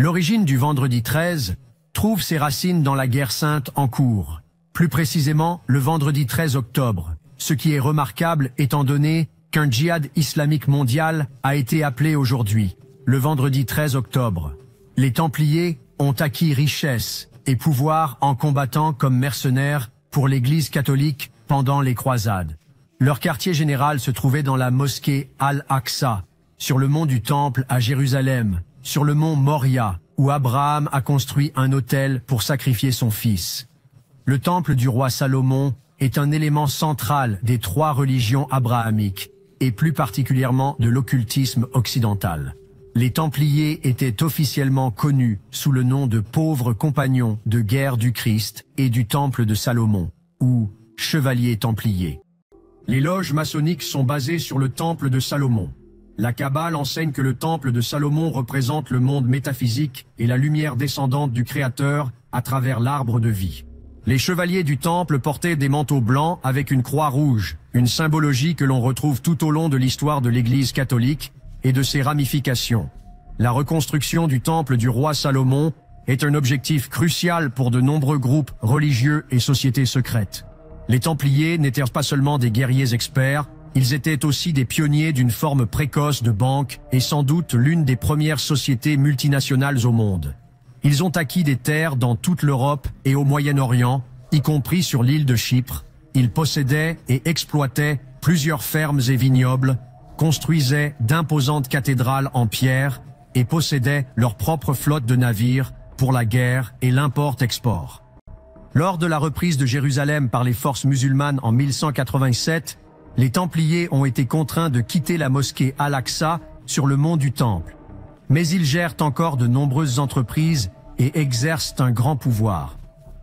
L'origine du vendredi 13 trouve ses racines dans la guerre sainte en cours, plus précisément le vendredi 13 octobre, ce qui est remarquable étant donné qu'un djihad islamique mondial a été appelé aujourd'hui le vendredi 13 octobre. Les Templiers ont acquis richesse et pouvoir en combattant comme mercenaires pour l'Église catholique pendant les croisades. Leur quartier général se trouvait dans la mosquée Al-Aqsa, sur le mont du Temple à Jérusalem, sur le mont Moria, où Abraham a construit un autel pour sacrifier son fils. Le temple du roi Salomon est un élément central des trois religions abrahamiques, et plus particulièrement de l'occultisme occidental. Les Templiers étaient officiellement connus sous le nom de pauvres compagnons de guerre du Christ et du Temple de Salomon, ou chevaliers templiers. Les loges maçonniques sont basées sur le Temple de Salomon. La Kabbale enseigne que le Temple de Salomon représente le monde métaphysique et la lumière descendante du Créateur à travers l'arbre de vie. Les chevaliers du Temple portaient des manteaux blancs avec une croix rouge, une symbologie que l'on retrouve tout au long de l'histoire de l'Église catholique et de ses ramifications. La reconstruction du Temple du roi Salomon est un objectif crucial pour de nombreux groupes religieux et sociétés secrètes. Les Templiers n'étaient pas seulement des guerriers experts, ils étaient aussi des pionniers d'une forme précoce de banque et sans doute l'une des premières sociétés multinationales au monde. Ils ont acquis des terres dans toute l'Europe et au Moyen-Orient, y compris sur l'île de Chypre. Ils possédaient et exploitaient plusieurs fermes et vignobles, construisaient d'imposantes cathédrales en pierre et possédaient leur propre flotte de navires pour la guerre et l'import-export. Lors de la reprise de Jérusalem par les forces musulmanes en 1187, les Templiers ont été contraints de quitter la mosquée Al-Aqsa sur le mont du Temple. Mais ils gèrent encore de nombreuses entreprises et exercent un grand pouvoir.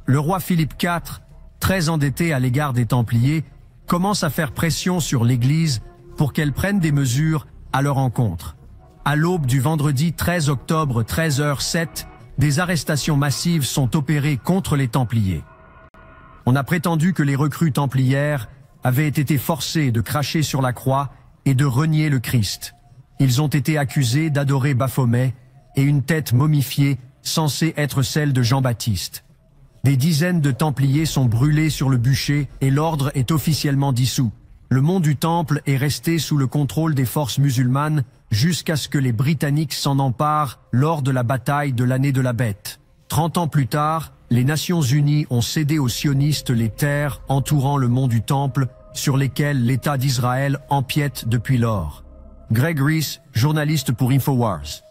Le roi Philippe IV, très endetté à l'égard des Templiers, commence à faire pression sur l'Église pour qu'elle prenne des mesures à leur encontre. À l'aube du vendredi 13 octobre 13h07, des arrestations massives sont opérées contre les Templiers. On a prétendu que les recrues templières avaient été forcés de cracher sur la croix et de renier le Christ. Ils ont été accusés d'adorer Baphomet et une tête momifiée censée être celle de Jean-Baptiste. Des dizaines de Templiers sont brûlés sur le bûcher et l'ordre est officiellement dissous. Le mont du Temple est resté sous le contrôle des forces musulmanes jusqu'à ce que les Britanniques s'en emparent lors de la bataille de l'année de la Bête. 30 ans plus tard, les Nations Unies ont cédé aux sionistes les terres entourant le mont du Temple sur lesquelles l'État d'Israël empiète depuis lors. Greg Reese, journaliste pour InfoWars.